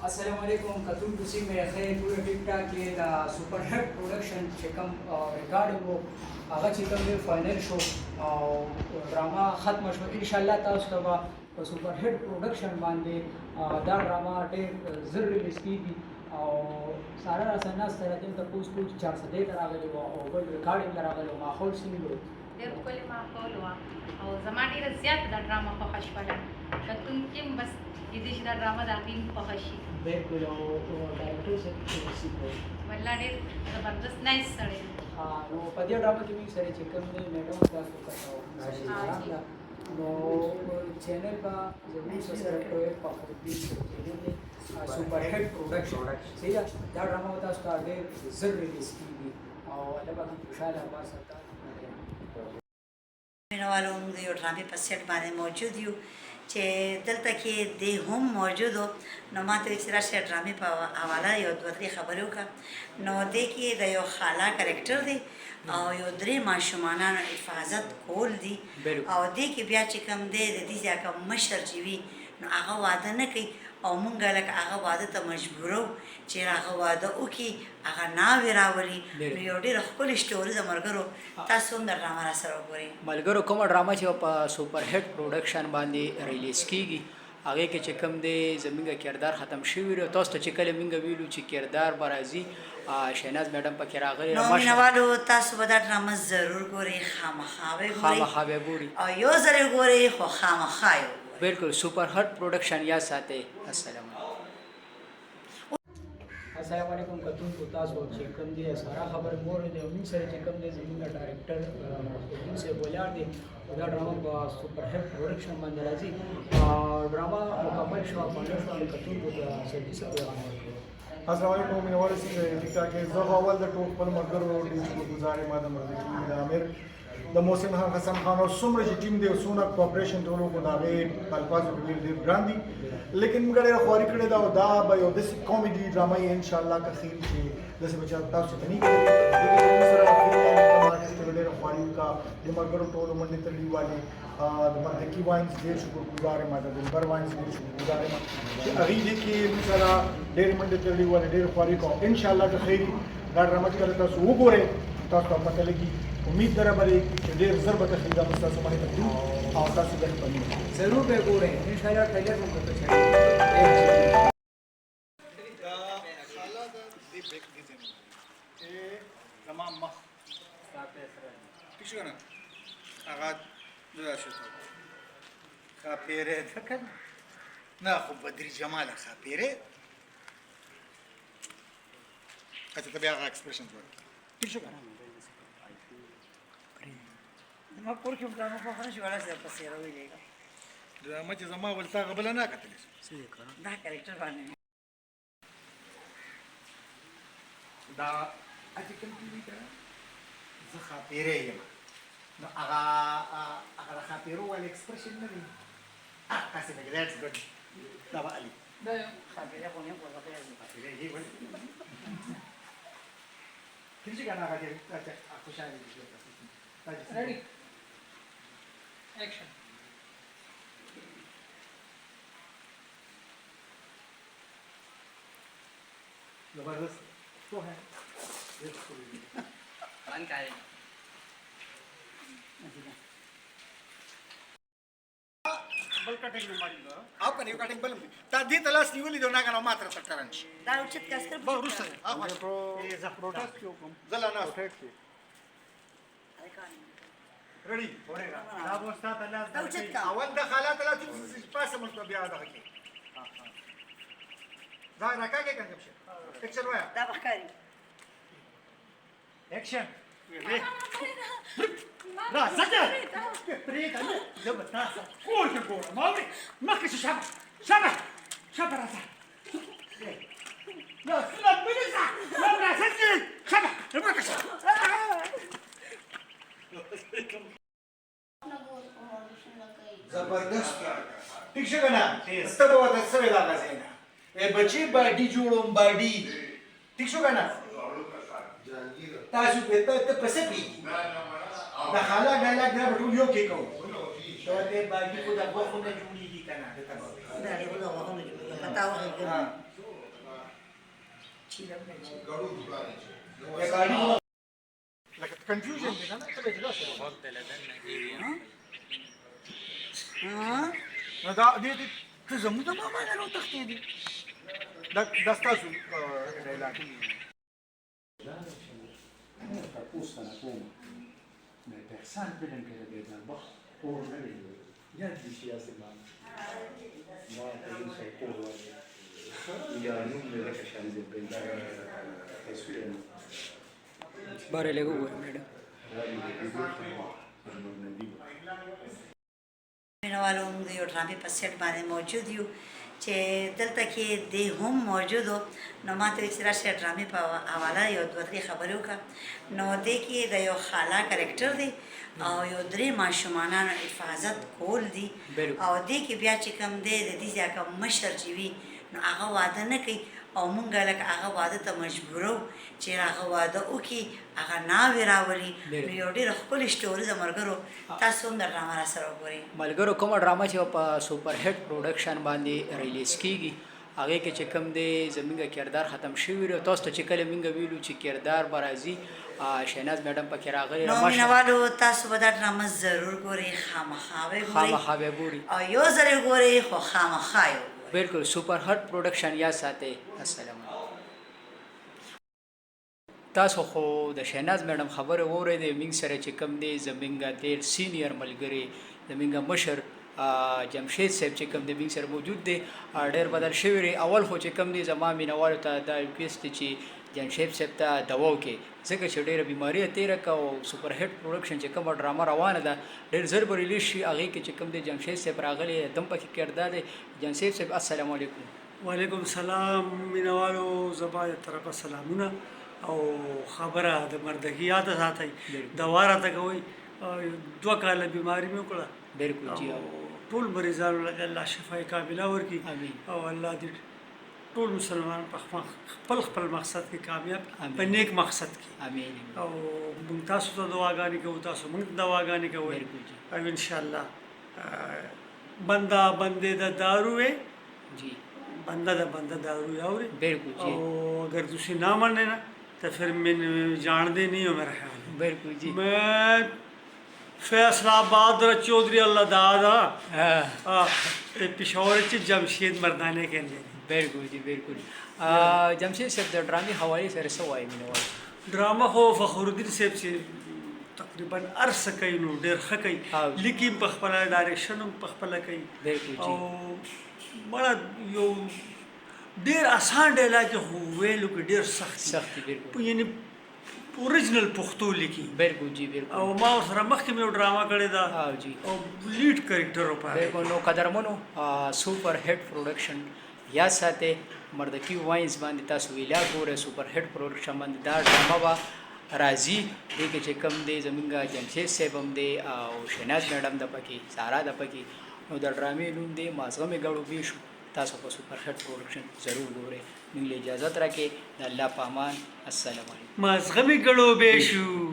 السلام علیکم کتون کوسی مې خیر ټول ټیک ټاک کې دا سپر هټ پروډکشن چې کوم ریکارډینګ وو هغه چې کوم دی فائنل شو او ډراما ختم شو ان شاء الله تاسو ته به په سپر هټ پروډکشن باندې دا ډراما ډېر زر ریلیز کیږي او سارا راسنه سره دې ته پوس پوس 400 ته راغلی وو او بل ریکارډینګ راغلی وو ماحول څنګه وو ډېر ښکلی ماحول وه او زما ډېره زیاته دا ډرامه خوښه شوله کتونکي هم بس کېدای شي دا ډرامه د هغوی هم خوښه شي بالکل او ډایرکټر صاحب څه نصیب دی والله ډېر زبردست نایس سړی دی نو په دې ډرامه کې موږ سره چې کوم دی میډم تاسو کتاو نو چینل با زموږ سره ټوئ په خپل چینل دی سپر هټ پروډکشن صحیح ده دا ډرامه تاسو ته ډېر زر ریلیز کیږي او الله به هم خوشاله واسه مینوالو موږ د یو ډرامې په سیټ باندې موجود یو چې دلته کې دی هم موجود و نو ما ته چې راشي ډرامې په حواله یو دوه درې خبرې وکړه نو دې کې د یو خاله کرکټر دی او یو درې ماشومانو حفاظت کول دي او دې کې بیا چې کوم دی د دې ځای کوم مشر چې وي نو هغه واده نه کوي او مونږ لکه هغه واده ته مجبورو چې هغه واده وکړي هغه ناوې راولي نو یو ډېره ښکلې سټوري د ملګرو تاسو هم د ډرامه راسره وګورئ ملګرو کومه ډرامه چې په سپر هټ پروډکشن باندې ریلیز کیږي هغه کې چې کوم دی زمونږ کردار ختم شوی دی تاسو ته چې کله مونږ ویلو چې کردار به راځي شهناز میډم پکې راغلی نو مینوالو تاسو به دا ډرامه ضرور ګورئ خامخا به ګورئ او یو ځل یې ګورئ خو خامخا یې بالکل سپر هټ پروډکشن یا ساتي السلام علیکم کتون کو تاسو چې کوم دی سارا خبر مور دی موږ سره چې کوم دی زموږ ډایرکټر موږ سره بولار دی دا ډرامه په سپر هټ پروډکشن باندې راځي ډرامه مکمل شو باندې شو کتون کو د سرویس پیغام ورکړي السلام علیکم مینوال سي ټیک ټاک زه اول د ټول خپل ملګرو ډیر شکرګزار یم د مرزي د امیر د محسن حسن خان او څومره چې ټیم دی څونه کوآپریشن ټولو کو دا غي الفاظو کې ډیر ګران دي لیکن موږ ډېر خواري کړې دا او دا به یو داسې کامیډي ډرامه یې ان شاء الله که خیر شي داسې به چې تاسو ته نه کېږي سره ډېر خواري کا د ملګرو ټولو منډې تړلي والي د مرکي واینز ډېر شکرګزار یم د دلبر واینز ډېر شکرګزار یم چې هغې دې کې موږ سره ډېر منډې تړلي والي ډېر خواري کوو ان شاء الله که خیر دا ډرامه چې کله تاسو وګورئ تاسو ته پته لګي امید دربرې چې ډېر زر به تخریب دا تاسو باندې تقدیم او تاسو ګټ پنځه ضرور به ګورئ ان شاء الله ټریلر مو کوته دا حالات د بیک دي چې تمام مخ ساته سره پښه نه هغه دا شو خاپیره تکن نه خو بدري جمال خاپیره اته ته بیا ایکسپریشن ورکړه پښه کنه ما پور کې ډرامه خو نه شو ولا څه پسې راوړي ډرامه چې زما ولتا غبل نه کتلې دا کرکټر باندې دا اته کوم دی دا زه خاطره یم نو هغه خاطره ول ایکسپریشن نه دی تاسو نه ګرځ ګډ دا علي دا خبره خو نه کوله خاطره یې ول کیږي کنه هغه چې خوشاله دي Ready? Action. जबरदस्त तो है One guy. बल कटिंग ಮಾಡಿದ್ರು आप ನೀವು कटिंग बल तादी तलाश निवली दो नागा मात्र तकरन دا उचित کسر बहुत रुस है ये ज प्रोटेस्ट क्यों कम जला ना प्रोटेस्ट रेडी होरेगा دا بوستا तलाश دا उचित का اول دخلات لا تسپاسه مطلب بیا ده کې دا راکاګه کنه شه اکشن وایا دا بخاري اکشن لا سكت بريد زبط تاسع قول تقول ماوري ما كش شبه راسا لا سلام بلزع لا لا سجل شبه ما كش زبردست ٹھیک ہے نا استبا وتا سره لا غزینا اے بچی باډي جوړوم باډي ٹھیک شو کنه تاسو په ته پسې پی دا حالا ډایلاګ دا ټول یو کې کوو دا دې باډي کو دا وښونه جوړیږي کنه دا دې په وښونه پتا وایي لکه کنفیوژن دی کنه ته به جلسه نو دا دې ته زموږ د ماما نه نو تختې دي دا ستاسو اعلان Kapusta na poma. Me persan bilen que de na bah por na le. Ya dişi aslan. Ma kadın şey por var. Ya numne de kaşan de benda. Esüren. Bare lego madam. مینوالو موږ د یو ډرامې په سیټ باندې موجود یو چې دلته کې د هم موجود و نو ماته ویل چې راشه ډرامې په حواله یو دوه درې خبرې وکړه نو دې کې د یو خالا کرکټر دی او یو درې ماشومانو حفاظت کول دي او دې کې بیا چې کوم دی د دې ځکه مشر چې وي نو هغه واده نه کوي او مونږ لکه هغه واده ته مجبورو چې هغه واده وکړي هغه ناوې راولي نو یو ډېره ښکلې سټوري د ملګرو تاسو هم د ډرامه راسره وګورئ ملګرو کومه ډرامه چې په سوپر هټ پروډکشن باندې ریلیز کیږي هغه کې چې کوم دی زمونږ کردار ختم شوی دی تاسو ته چې کله مونږ ویلو چې کردار به راځي شهناز میډم پکې راغلی نو مینوالو تاسو به دا ډرامه ضرور ګورئ خامخا به ګورئ او یو ځل یې ګورئ خو خامخا یې بالکل سوپر هټ پروډکشن یا ساتي السلام تاسو خو د شهناز میډم خبره واورئ موږ سره چې کوم دی زمونږ ډېر سینیئر ملګری زمونږ مشر جمشید صاحب چې کوم دی موږ سره موجود دی ډېر بدل شوی دی اول خو چې کوم دی زما مینوالو ته دا ریکویسټ دی چې جمشید صاحب ته دوا وکړي ځکه چې ډېره بیماري یې تېره کړه او سوپر هټ پروډکشن چې کومه ډرامه روانه ده ډېر ژر به ریلیز شي هغې کې چې کوم دی جمشید صاحب راغلی دم پکې کردار دی جمشید صاحب السلام علیکم وعلیکم السلام مینوالو زما د طرفه سلامونه او خبره د مردګي یاد ساتئ دوا راته کوئ 2 کاله بیماري مې وکړه بالکل جی ټول مریضانو له الله شفای کامله ورکړي او الله دې ټول مسلمان په خپل مقصد کې کامیاب په نیک مقصد کې امين او موږ تاسو ته دعاګانې کوو تاسو موږ دعاګانې کوئ او ان شاء الله بندے دا دارو ہے جی بندہ دارو ہے اور بالکل جی اگر تسی نہ ماننے نا تو پھر میں جان دے نہیں ہو میرا خیال بالکل جی میں فیصلہ آباد چودھری اللہ دادا پشاور جمشید مردانے کے لیے بالکل جی بالکل جمشید صاحب د ډرامې حوالې سره څه وایي مینوال ډرامه خو فخر الدین صاحب چې تقریبا ارسه کوي نو ډېر ښه کوي لیکن په خپله ډایرکشن هم په خپله کوي او مړه یو ډېر اسان ډایلاګ خو ویلو کې ډېر سخت بالکل یعنی اوریجنل پښتو لیکي بالکل جی بالکل او ما سره مخکې مې ډرامه کړې ده جی او لیډ کریکټر په بالکل نو قدرمنو سوپر هټ پروډکشن یا ساته مردکی واینز باندې تاسو ویلا ګوره سوپر هټ پروډکشن باندې دا ډرامه وا راځي دې کې چې کوم دی زمونږ جمشید صاحب هم دی او شهناز میډم د پکې سارا د پکې نو د ډرامې نوم دی مازغه مې ګړو بیشو تاسو په سوپر هټ پروډکشن ضرور ګورئ موږ له اجازه راکې د الله په امان السلام علیکم مازغه مې ګړو بیشو